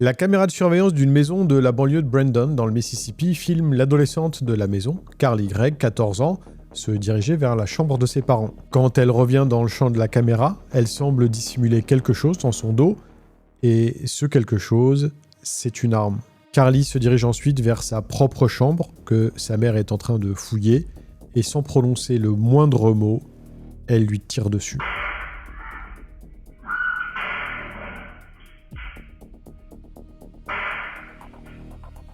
La caméra de surveillance d'une maison de la banlieue de Brandon, dans le Mississippi, filme l'adolescente de la maison, Carly Gregg, 14 ans, se diriger vers la chambre de ses parents. Quand elle revient dans le champ de la caméra, elle semble dissimuler quelque chose dans son dos, et ce quelque chose, c'est une arme. Carly se dirige ensuite vers sa propre chambre, que sa mère est en train de fouiller, et sans prononcer le moindre mot, elle lui tire dessus.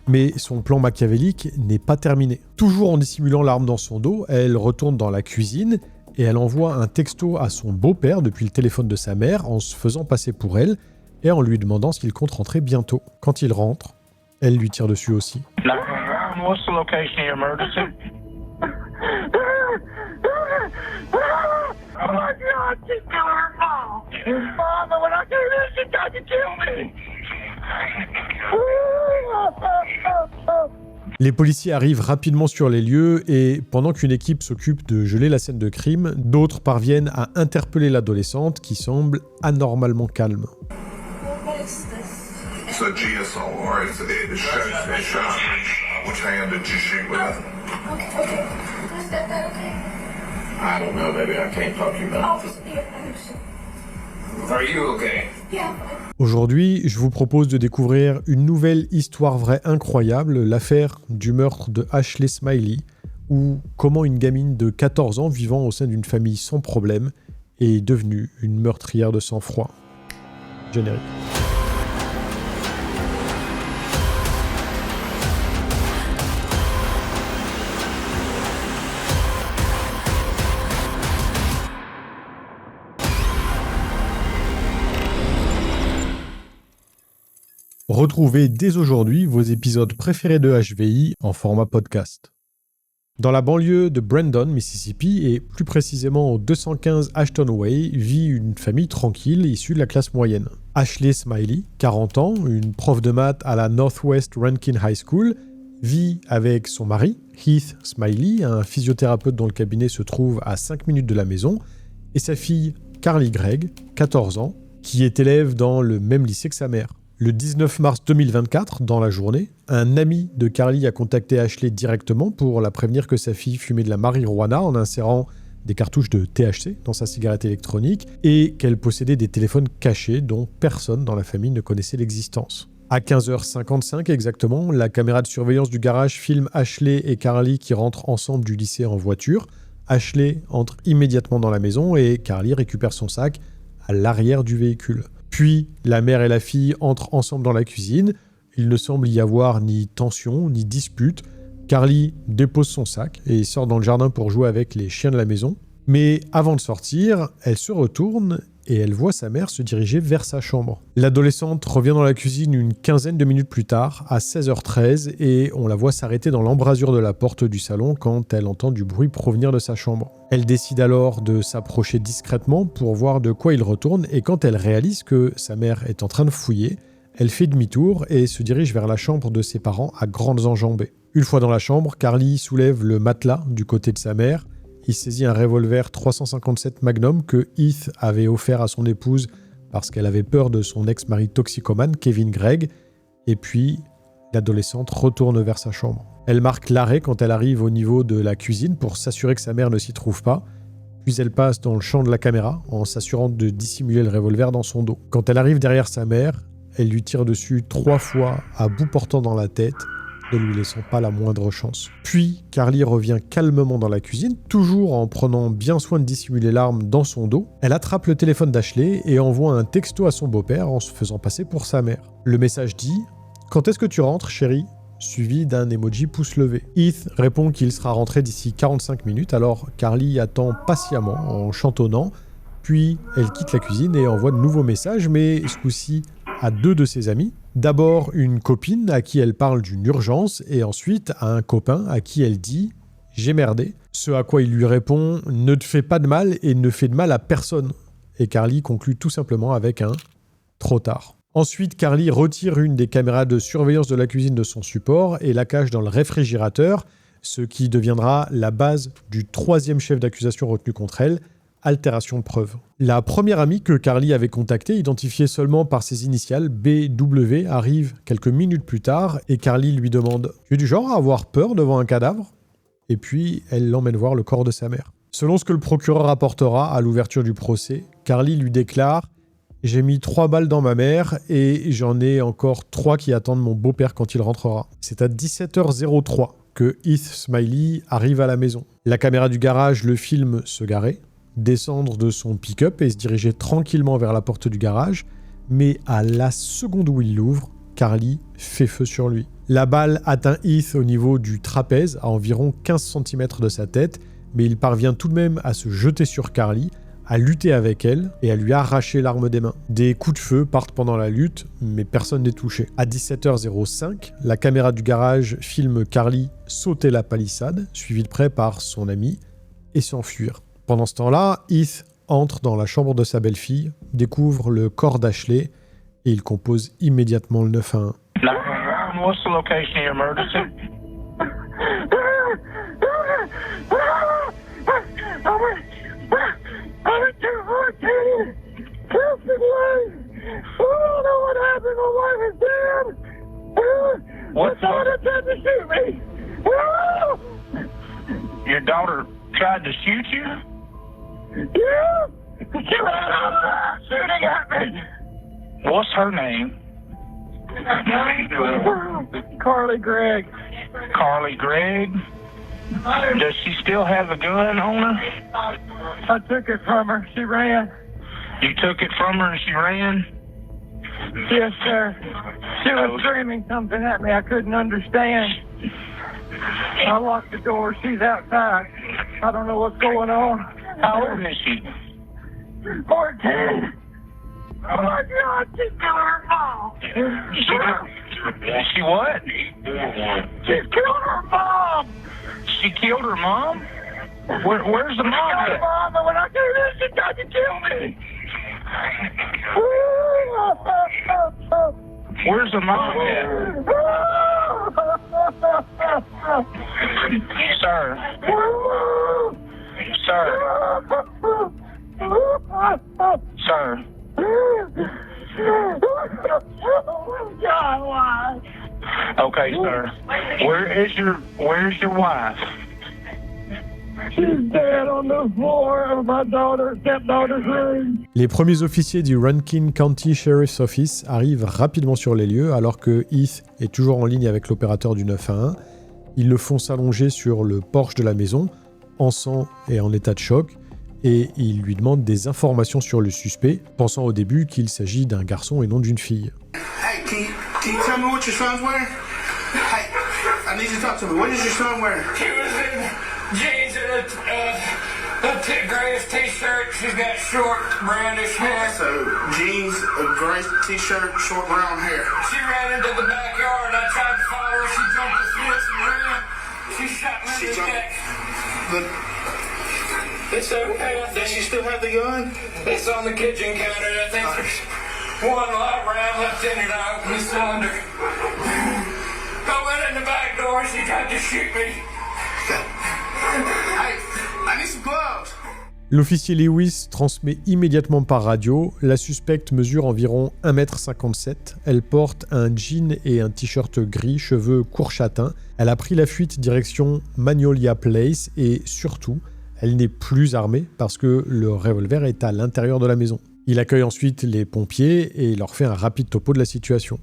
Mais son plan machiavélique n'est pas terminé. Toujours en dissimulant l'arme dans son dos, elle retourne dans la cuisine et elle envoie un texto à son beau-père depuis le téléphone de sa mère en se faisant passer pour elle et en lui demandant s'il compte rentrer bientôt. Quand il rentre, elle lui tire dessus aussi. What's the location of your emergency? Oh my God, she's killing her mom. Mama, when I do this, she tried to kill me. Les policiers arrivent rapidement sur les lieux et pendant qu'une équipe s'occupe de geler la scène de crime, d'autres parviennent à interpeller l'adolescente qui semble anormalement calme. It's a GSO, or it's a shot. Which hand did you shoot with? Okay. Is that okay? I don't know, baby. I can't talk to you about it. Are you okay? Yeah. Aujourd'hui, je vous propose de découvrir une nouvelle histoire vraie incroyable, l'affaire du meurtre de Ashley Smiley, ou comment une gamine de 14 ans vivant au sein d'une famille sans problème est devenue une meurtrière de sang-froid. Générique. Retrouvez dès aujourd'hui vos épisodes préférés de HVI en format podcast. Dans la banlieue de Brandon, Mississippi, et plus précisément au 215 Ashton Way, vit une famille tranquille issue de la classe moyenne. Ashley Smiley, 40 ans, une prof de maths à la Northwest Rankin High School, vit avec son mari, Heath Smiley, un physiothérapeute dont le cabinet se trouve à 5 minutes de la maison, et sa fille, Carly Gregg, 14 ans, qui est élève dans le même lycée que sa mère. Le 19 mars 2024, dans la journée, un ami de Carly a contacté Ashley directement pour la prévenir que sa fille fumait de la marijuana en insérant des cartouches de THC dans sa cigarette électronique et qu'elle possédait des téléphones cachés dont personne dans la famille ne connaissait l'existence. À 15h55 exactement, la caméra de surveillance du garage filme Ashley et Carly qui rentrent ensemble du lycée en voiture. Ashley entre immédiatement dans la maison et Carly récupère son sac à l'arrière du véhicule. Puis, la mère et la fille entrent ensemble dans la cuisine. Il ne semble y avoir ni tension, ni dispute. Carly dépose son sac et sort dans le jardin pour jouer avec les chiens de la maison. Mais avant de sortir, elle se retourne et elle voit sa mère se diriger vers sa chambre. L'adolescente revient dans la cuisine une quinzaine de minutes plus tard, à 16h13, et on la voit s'arrêter dans l'embrasure de la porte du salon quand elle entend du bruit provenir de sa chambre. Elle décide alors de s'approcher discrètement pour voir de quoi il retourne, et quand elle réalise que sa mère est en train de fouiller, elle fait demi-tour et se dirige vers la chambre de ses parents à grandes enjambées. Une fois dans la chambre, Carly soulève le matelas du côté de sa mère. Il saisit un revolver 357 Magnum que Heath avait offert à son épouse parce qu'elle avait peur de son ex-mari toxicomane, Kevin Gregg. Et puis, l'adolescente retourne vers sa chambre. Elle marque l'arrêt quand elle arrive au niveau de la cuisine pour s'assurer que sa mère ne s'y trouve pas. Puis elle passe dans le champ de la caméra en s'assurant de dissimuler le revolver dans son dos. Quand elle arrive derrière sa mère, elle lui tire dessus 3 fois à bout portant dans la tête, ne lui laissant pas la moindre chance. Puis, Carly revient calmement dans la cuisine, toujours en prenant bien soin de dissimuler l'arme dans son dos. Elle attrape le téléphone d'Ashley et envoie un texto à son beau-père en se faisant passer pour sa mère. Le message dit « Quand est-ce que tu rentres, chérie ?» suivi d'un emoji pouce levé. Heath répond qu'il sera rentré d'ici 45 minutes, alors Carly attend patiemment en chantonnant, puis elle quitte la cuisine et envoie de nouveaux messages, mais ce coup-ci à 2 de ses amis. D'abord une copine à qui elle parle d'une urgence et ensuite à un copain à qui elle dit « j'ai merdé ». Ce à quoi il lui répond « ne te fais pas de mal et ne fais de mal à personne ». Et Carly conclut tout simplement avec un « trop tard ». Ensuite, Carly retire une des caméras de surveillance de la cuisine de son support et la cache dans le réfrigérateur, ce qui deviendra la base du 3e chef d'accusation retenu contre elle, altération de preuve. La première amie que Carly avait contactée, identifiée seulement par ses initiales, BW, arrive quelques minutes plus tard et Carly lui demande « Tu es du genre à avoir peur devant un cadavre ?» Et puis, elle l'emmène voir le corps de sa mère. Selon ce que le procureur rapportera à l'ouverture du procès, Carly lui déclare « J'ai mis 3 balles dans ma mère et j'en ai encore 3 qui attendent mon beau-père quand il rentrera. » C'est à 17h03 que Heath Smiley arrive à la maison. La caméra du garage le filme se garer, descendre de son pick-up et se diriger tranquillement vers la porte du garage, mais à la seconde où il l'ouvre, Carly fait feu sur lui. La balle atteint Heath au niveau du trapèze, à environ 15 cm de sa tête, mais il parvient tout de même à se jeter sur Carly, à lutter avec elle et à lui arracher l'arme des mains. Des coups de feu partent pendant la lutte, mais personne n'est touché. À 17h05, la caméra du garage filme Carly sauter la palissade, suivie de près par son ami, et s'enfuir. Pendant ce temps-là, Heath entre dans la chambre de sa belle-fille, découvre le corps d'Ashley et il compose immédiatement le 911. What's the location of your emergency? I'm at 214. I don't know what happened. My wife is dead. What? Someone tried to shoot me. Your daughter tried to shoot you? Yeah. She ran out of there shooting at me. What's her name? Carly Gregg. Carly Gregg? Does she still have a gun on her? I took it from her. She ran. You took it from her and she ran? Yes, sir. She was screaming something at me I couldn't understand. I locked the door. She's outside. I don't know what's going on. How old is she? 14. Oh my God, she's killing her mom. She what? She's killed her mom. She killed her mom? Where's the mom Her at? mom, and when I came in, she tried to kill me. Where's the mom at? Sir. Sir. God, why? Okay, sir. Where's your wife? She's dead on the floor of my stepdaughter's room. Les premiers officiers du Rankin County Sheriff's Office arrivent rapidement sur les lieux alors que Heath est toujours en ligne avec l'opérateur du 911. Ils le font s'allonger sur le porche de la maison, en sang et en état de choc, et ils lui demandent des informations sur le suspect, pensant au début qu'il s'agit d'un garçon et non d'une fille. Hey, can you tell me what your son's wearing? Hey, I need you to talk to me. What is your son wearing? He was in jeans and a grayish t-shirt. She's got short, brownish hair. So, jeans, a gray t-shirt, short brown hair. She ran into the backyard. I tried to follow her. She jumped the fence and ran. She shot me in the neck. It's okay. Does she still have the gun? It's on the kitchen counter. I think there's one live round left in it. I opened the cylinder. I went in the back door. She tried to shoot me. Hey, I need some gloves. L'officier Lewis transmet immédiatement par radio. La suspecte mesure environ 1,57 m. Elle porte un jean et un t-shirt gris, cheveux courts châtains. Elle a pris la fuite direction Magnolia Place et surtout, elle n'est plus armée parce que le revolver est à l'intérieur de la maison. Il accueille ensuite les pompiers et leur fait un rapide topo de la situation.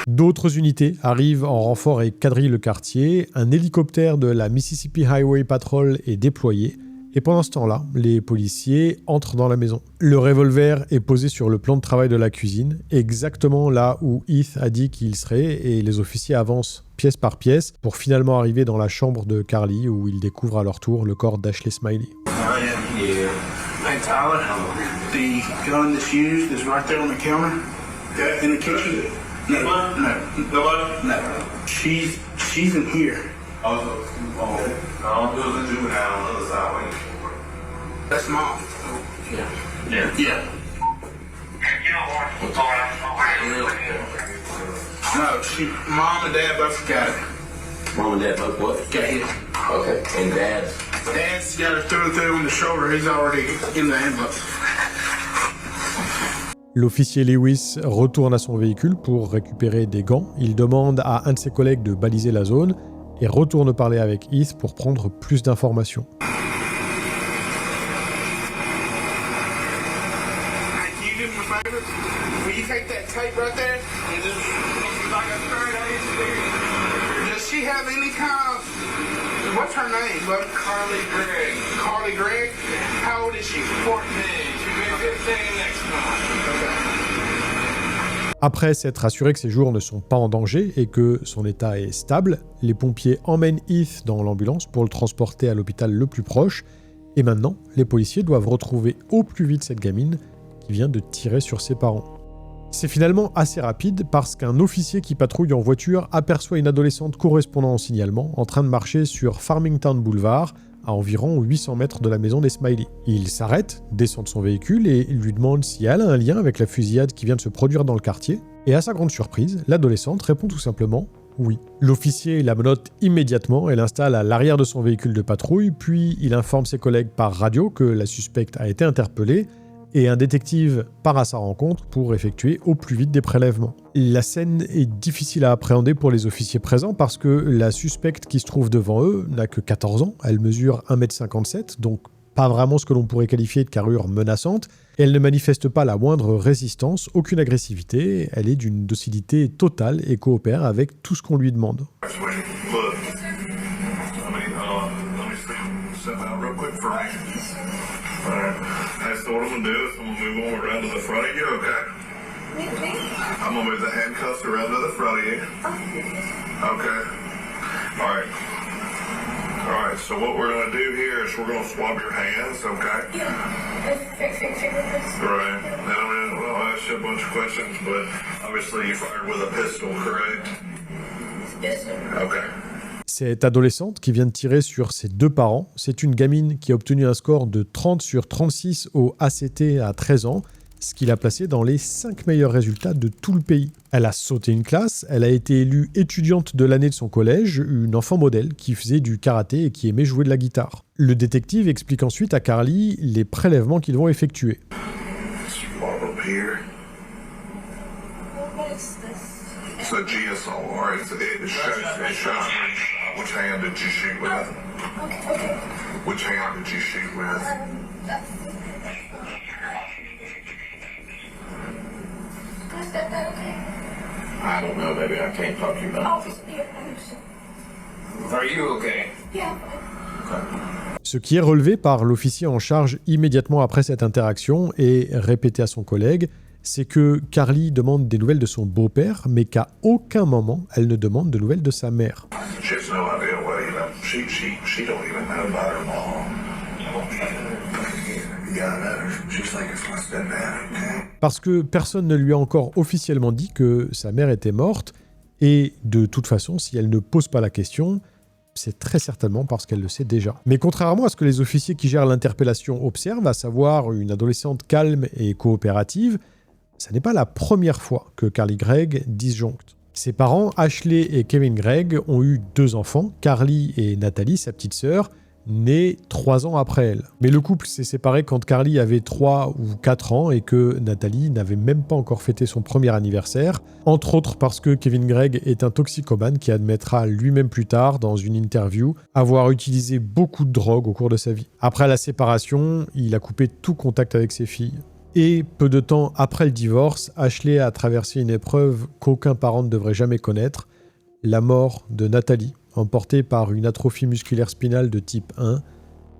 D'autres unités arrivent en renfort et quadrillent le quartier. Un hélicoptère de la Mississippi Highway Patrol est déployé. Et pendant ce temps-là, les policiers entrent dans la maison. Le revolver est posé sur le plan de travail de la cuisine, exactement là où Heath a dit qu'il serait, et les officiers avancent pièce par pièce pour finalement arriver dans la chambre de Carly où ils découvrent à leur tour le corps d'Ashley Smiley. Hey, Tyler, the gun that's used is right there on the counter in the kitchen. No. She's in here. It was a juvenile on the other side waiting for it. That's mom. Yeah. No, mom and dad both got it. Mom and dad both what? Got hit. Okay. And dad's? Dad's got it through in the shoulder. He's already in the ambulance. L'officier Lewis retourne à son véhicule pour récupérer des gants. Il demande à un de ses collègues de baliser la zone et retourne parler avec Heath pour prendre plus d'informations. Hey, can you do me a favor? Will you take that tape right there and just like a straight A? Does she have any kind of... What's her name, bud? Carly Gregg. Carly Gregg? How old is she? 14. She'll be 15 next month. Après s'être assuré que ses jours ne sont pas en danger et que son état est stable, les pompiers emmènent Heath dans l'ambulance pour le transporter à l'hôpital le plus proche. Et maintenant, les policiers doivent retrouver au plus vite cette gamine qui vient de tirer sur ses parents. C'est finalement assez rapide parce qu'un officier qui patrouille en voiture aperçoit une adolescente correspondant au signalement en train de marcher sur Farmington Boulevard, à environ 800 mètres de la maison des Smiley. Il s'arrête, descend de son véhicule et lui demande si elle a un lien avec la fusillade qui vient de se produire dans le quartier. Et à sa grande surprise, l'adolescente répond tout simplement « oui ». L'officier la menotte immédiatement et l'installe à l'arrière de son véhicule de patrouille, puis il informe ses collègues par radio que la suspecte a été interpellée et un détective part à sa rencontre pour effectuer au plus vite des prélèvements. La scène est difficile à appréhender pour les officiers présents parce que la suspecte qui se trouve devant eux n'a que 14 ans, elle mesure 1,57 m, donc pas vraiment ce que l'on pourrait qualifier de carrure menaçante, et elle ne manifeste pas la moindre résistance, aucune agressivité, elle est d'une docilité totale et coopère avec tout ce qu'on lui demande. So what I'm gonna do is I'm gonna move them around to the front of you, okay? I'm gonna move the handcuffs around to the front of you. Okay. Alright, so what we're gonna do here is we're gonna swab your hands, okay? Right. Now I'll ask you a bunch of questions, but obviously you fired with a pistol, correct? Yes, sir. Okay. Cette adolescente qui vient de tirer sur ses deux parents, c'est une gamine qui a obtenu un score de 30 sur 36 au ACT à 13 ans, ce qui l'a placée dans les 5 meilleurs résultats de tout le pays. Elle a sauté une classe, elle a été élue étudiante de l'année de son collège, une enfant modèle qui faisait du karaté et qui aimait jouer de la guitare. Le détective explique ensuite à Carly les prélèvements qu'ils vont effectuer. It's a GSO, all right? It shows which hand did you shoot with? Okay. Which hand did you shoot with? Is that okay? I don't know, baby. I can't talk to you about it. Officer Anderson. Are you okay? Yeah. Ce qui est relevé par l'officier en charge immédiatement après cette interaction et répété à son collègue, c'est que Carly demande des nouvelles de son beau-père, mais qu'à aucun moment elle ne demande de nouvelles de sa mère. She has no idea what even. She don't even know about her mom. Yeah, I know. She's like it's my stepdad, okay? Parce que personne ne lui a encore officiellement dit que sa mère était morte, et de toute façon, si elle ne pose pas la question, c'est très certainement parce qu'elle le sait déjà. Mais contrairement à ce que les officiers qui gèrent l'interpellation observent, à savoir une adolescente calme et coopérative, ce n'est pas la première fois que Carly Gregg disjoncte. Ses parents, Ashley et Kevin Gregg, ont eu 2 enfants, Carly et Natalie, sa petite sœur, née 3 ans après elle. Mais le couple s'est séparé quand Carly avait 3 ou 4 ans et que Natalie n'avait même pas encore fêté son premier anniversaire, entre autres parce que Kevin Gregg est un toxicomane qui admettra lui-même plus tard, dans une interview, avoir utilisé beaucoup de drogue au cours de sa vie. Après la séparation, il a coupé tout contact avec ses filles. Et peu de temps après le divorce, Ashley a traversé une épreuve qu'aucun parent ne devrait jamais connaître, la mort de Natalie, emportée par une atrophie musculaire spinale de type 1,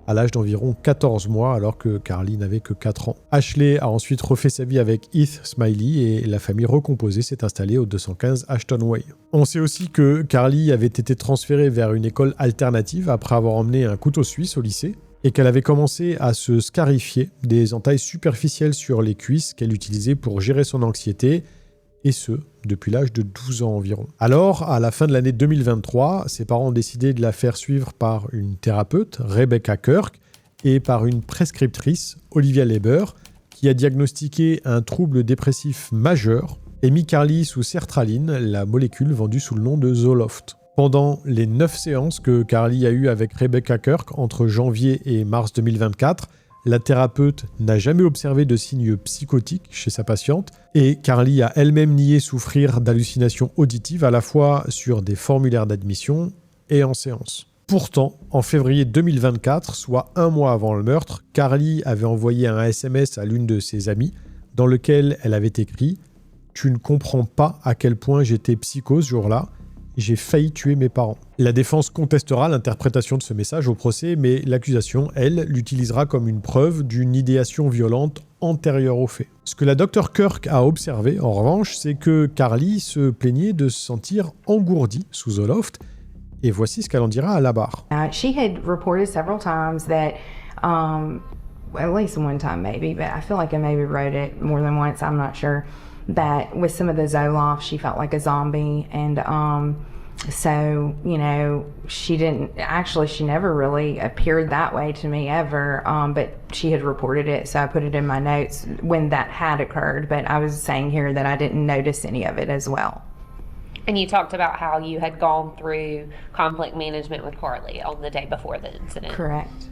à l'âge d'environ 14 mois, alors que Carly n'avait que 4 ans. Ashley a ensuite refait sa vie avec Heath Smiley et la famille recomposée s'est installée au 215 Ashton Way. On sait aussi que Carly avait été transférée vers une école alternative après avoir emmené un couteau suisse au lycée, et qu'elle avait commencé à se scarifier des entailles superficielles sur les cuisses qu'elle utilisait pour gérer son anxiété et ce, depuis l'âge de 12 ans environ. Alors, à la fin de l'année 2023, ses parents ont décidé de la faire suivre par une thérapeute, Rebecca Kirk, et par une prescriptrice, Olivia Leiber, qui a diagnostiqué un trouble dépressif majeur et mis Carly sous sertraline, la molécule vendue sous le nom de Zoloft. Pendant les 9 séances que Carly a eues avec Rebecca Kirk entre janvier et mars 2024, la thérapeute n'a jamais observé de signes psychotiques chez sa patiente et Carly a elle-même nié souffrir d'hallucinations auditives à la fois sur des formulaires d'admission et en séance. Pourtant, en février 2024, soit un mois avant le meurtre, Carly avait envoyé un SMS à l'une de ses amies dans lequel elle avait écrit « Tu ne comprends pas à quel point j'étais psycho ce jour-là. J'ai failli tuer mes parents ». La défense contestera l'interprétation de ce message au procès, mais l'accusation, elle, l'utilisera comme une preuve d'une idéation violente antérieure aux faits. Ce que la Dr Kirk a observé, en revanche, c'est que Carly se plaignait de se sentir engourdie sous Zoloft, et voici ce qu'elle en dira à la barre. She had reported several times that, at least one time maybe, but I feel like I maybe wrote it more than once, I'm not sure, that with some of the Zoloft, she felt like a zombie, and so, you know, she never really appeared that way to me ever, but she had reported it, so I put it in my notes when that had occurred, but I was saying here that I didn't notice any of it as well. And you talked about how you had gone through conflict management with Carly on the day before the incident. Correct.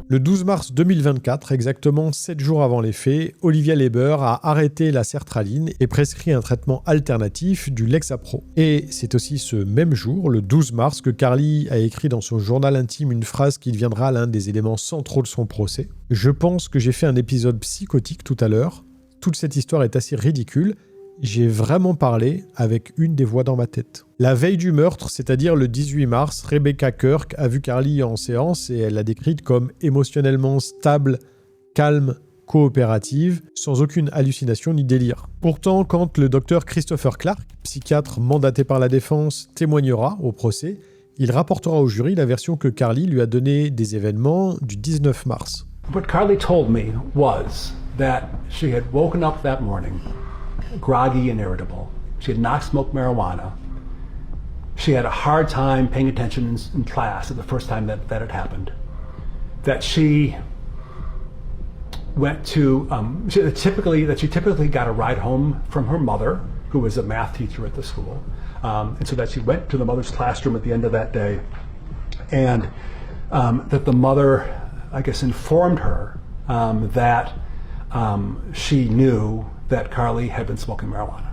Le 12 mars 2024, exactement 7 jours avant les faits, Olivia Leiber a arrêté la sertraline et prescrit un traitement alternatif du Lexapro. Et c'est aussi ce même jour, le 12 mars, que Carly a écrit dans son journal intime une phrase qui deviendra l'un des éléments centraux de son procès. « Je pense que j'ai fait un épisode psychotique tout à l'heure. Toute cette histoire est assez ridicule. J'ai vraiment parlé avec une des voix dans ma tête. » La veille du meurtre, c'est-à-dire le 18 mars, Rebecca Kirk a vu Carly en séance et elle l'a décrite comme émotionnellement stable, calme, coopérative, sans aucune hallucination ni délire. Pourtant, quand le docteur Christopher Clark, psychiatre mandaté par la défense, témoignera au procès, il rapportera au jury la version que Carly lui a donnée des événements du 19 mars. What Carly told me was that she had woken up that morning groggy and irritable. She had not smoked marijuana. She had a hard time paying attention in class the first time that had happened. That she went to, she typically got a ride home from her mother, who was a math teacher at the school. And so that she went to the mother's classroom at the end of that day. And that the mother, I guess, informed her that she knew that Carly had been smoking marijuana.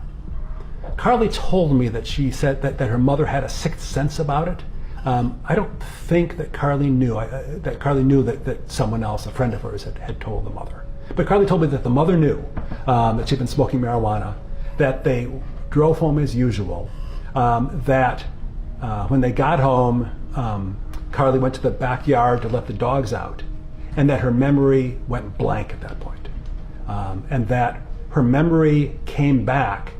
Carly told me that she said that her mother had a sixth sense about it. I don't think that Carly knew that someone else, a friend of hers, had told the mother. But Carly told me that the mother knew that she'd been smoking marijuana, that they drove home as usual, that when they got home, Carly went to the backyard to let the dogs out, and that her memory went blank at that point. And that her memory came back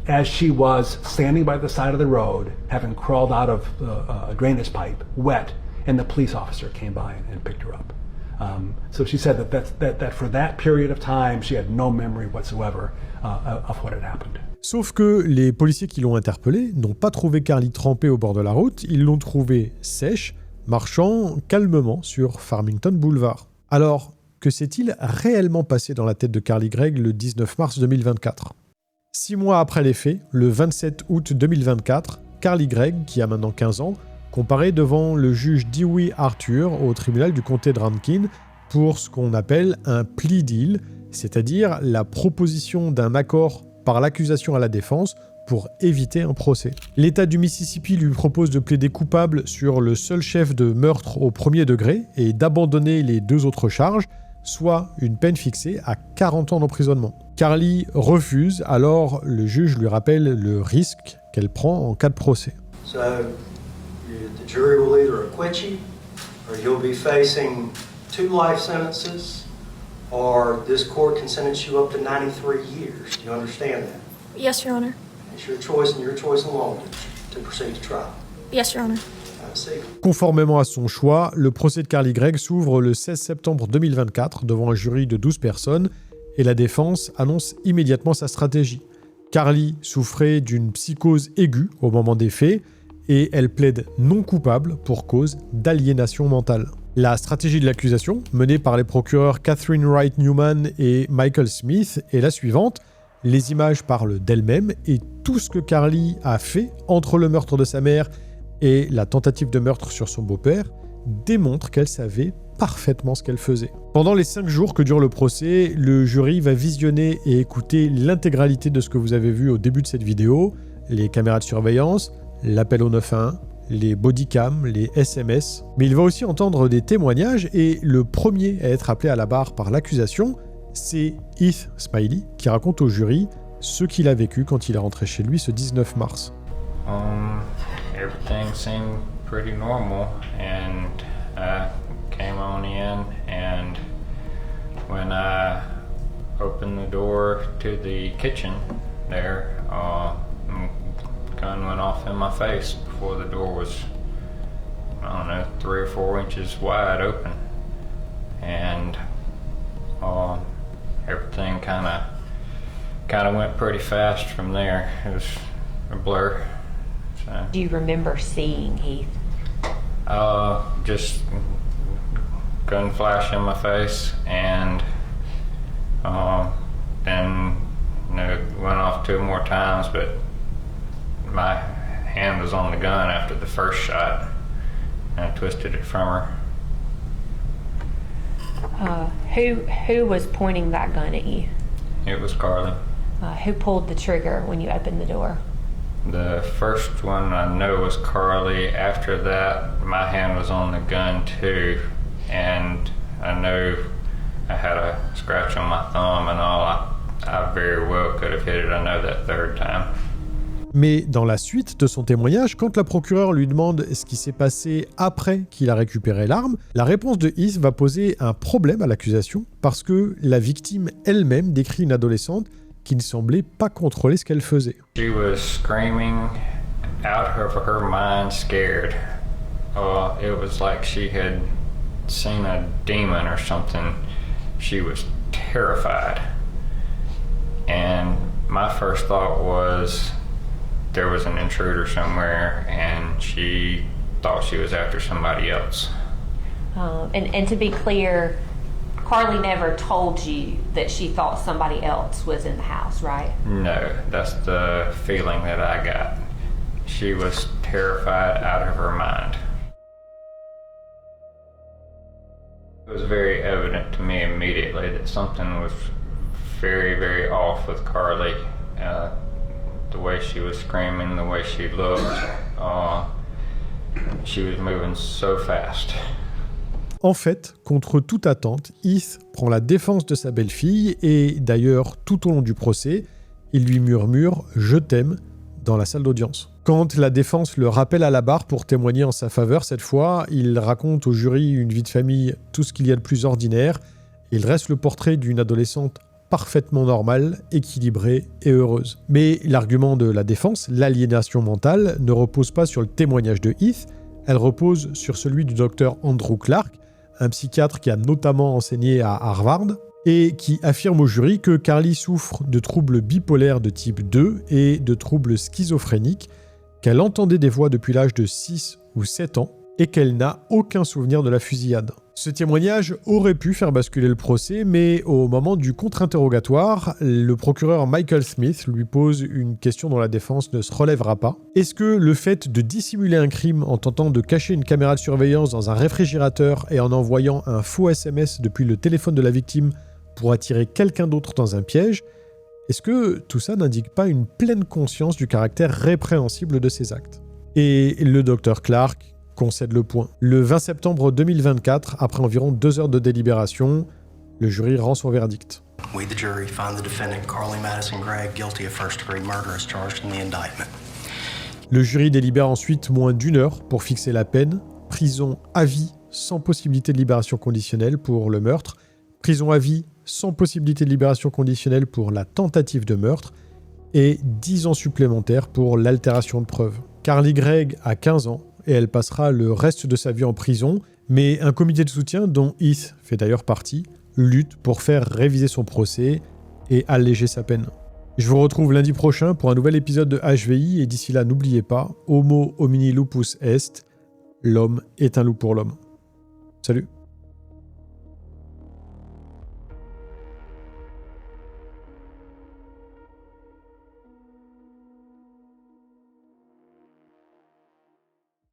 as she was standing by the side of the road, having crawled out of a drainage pipe, wet, and the police officer came by and picked her up. So she said that for that period of time, she had no memory whatsoever of what had happened. Sauf que les policiers qui l'ont interpellée n'ont pas trouvé Carly trempée au bord de la route, ils l'ont trouvée sèche, marchant calmement sur Farmington Boulevard. Alors, que s'est-il réellement passé dans la tête de Carly Gregg le 19 mars 2024 ? 6 mois après les faits, le 27 août 2024, Carly Gregg, qui a maintenant 15 ans, comparaît devant le juge Dewey Arthur au tribunal du comté de Rankin pour ce qu'on appelle un plea deal, c'est-à-dire la proposition d'un accord par l'accusation à la défense pour éviter un procès. L'État du Mississippi lui propose de plaider coupable sur le seul chef de meurtre au premier degré et d'abandonner les 2 autres charges, soit une peine fixée à 40 ans d'emprisonnement. Carly refuse, alors le juge lui rappelle le risque qu'elle prend en cas de procès. So, the jury will either acquit you, or you'll be facing 2 life sentences, or this court can sentence you up to 93 years. Do you understand that? Yes, Your Honor. It's your choice and your choice alone to proceed to trial. Yes, Your Honor. Conformément à son choix, le procès de Carly Gregg s'ouvre le 16 septembre 2024 devant un jury de 12 personnes et la défense annonce immédiatement sa stratégie. Carly souffrait d'une psychose aiguë au moment des faits et elle plaide non coupable pour cause d'aliénation mentale. La stratégie de l'accusation, menée par les procureurs Catherine Wright Newman et Michael Smith, est la suivante. Les images parlent d'elles-mêmes et tout ce que Carly a fait entre le meurtre de sa mère et la tentative de meurtre sur son beau-père démontre qu'elle savait parfaitement ce qu'elle faisait. Pendant les 5 jours que dure le procès, le jury va visionner et écouter l'intégralité de ce que vous avez vu au début de cette vidéo, les caméras de surveillance, l'appel au 911, les bodycams, les SMS, mais il va aussi entendre des témoignages et le premier à être appelé à la barre par l'accusation, c'est Heath Smiley qui raconte au jury ce qu'il a vécu quand il est rentré chez lui ce 19 mars. Everything seemed pretty normal and I came on in and when I opened the door to the kitchen there, gun went off in my face before the door was, I don't know, 3 or 4 inches wide open. And everything kind of went pretty fast from there. It was a blur. So, Do you remember seeing Heath? just gun flash in my face and then it went off 2 more times, but my hand was on the gun after the first shot and I twisted it from her. Who was pointing that gun at you? It was Carly. Who pulled the trigger when you opened the door? The first one I know was Carly. After that, my hand was on the gun too, and I know I had a scratch on my thumb and all. I very well could have hit it, I know, that 3rd time. Mais dans la suite de son témoignage, quand la procureure lui demande ce qui s'est passé après qu'il a récupéré l'arme, la réponse de Heath va poser un problème à l'accusation parce que la victime elle-même décrit une adolescente qui ne semblait pas contrôler ce qu'elle faisait. She was screaming out of her mind, scared. It was like she had seen a demon or something. She was terrified. And my first thought was there was an intruder somewhere and she thought she was after somebody else. And to be clear, Carly never told you that she thought somebody else was in the house, right? No, that's the feeling that I got. She was terrified out of her mind. It was very evident to me immediately that something was very, very off with Carly. The way she was screaming, the way she looked, she was moving so fast. En fait, contre toute attente, Heath prend la défense de sa belle-fille et d'ailleurs, tout au long du procès, il lui murmure « Je t'aime » dans la salle d'audience. Quand la défense le rappelle à la barre pour témoigner en sa faveur cette fois, il raconte au jury une vie de famille, tout ce qu'il y a de plus ordinaire. Il reste le portrait d'une adolescente parfaitement normale, équilibrée et heureuse. Mais l'argument de la défense, l'aliénation mentale, ne repose pas sur le témoignage de Heath, elle repose sur celui du docteur Andrew Clark, un psychiatre qui a notamment enseigné à Harvard, et qui affirme au jury que Carly souffre de troubles bipolaires de type 2 et de troubles schizophréniques, qu'elle entendait des voix depuis l'âge de 6 ou 7 ans, et qu'elle n'a aucun souvenir de la fusillade. Ce témoignage aurait pu faire basculer le procès, mais au moment du contre-interrogatoire, le procureur Michael Smith lui pose une question dont la défense ne se relèvera pas. Est-ce que le fait de dissimuler un crime en tentant de cacher une caméra de surveillance dans un réfrigérateur et en envoyant un faux SMS depuis le téléphone de la victime pour attirer quelqu'un d'autre dans un piège, est-ce que tout ça n'indique pas une pleine conscience du caractère répréhensible de ces actes ? Et le docteur Clark concède le point. Le 20 septembre 2024, après environ 2 heures de délibération, le jury rend son verdict. We, the jury, find the defendant Carly Madison Gregg guilty of first-degree murder as charged in the indictment. Le jury délibère ensuite moins d'1 heure pour fixer la peine, prison à vie sans possibilité de libération conditionnelle pour le meurtre, prison à vie sans possibilité de libération conditionnelle pour la tentative de meurtre et 10 ans supplémentaires pour l'altération de preuves. Carly Gregg a 15 ans et elle passera le reste de sa vie en prison, mais un comité de soutien, dont Heath fait d'ailleurs partie, lutte pour faire réviser son procès et alléger sa peine. Je vous retrouve lundi prochain pour un nouvel épisode de HVI et d'ici là, n'oubliez pas, Homo homini lupus est, l'homme est un loup pour l'homme. Salut.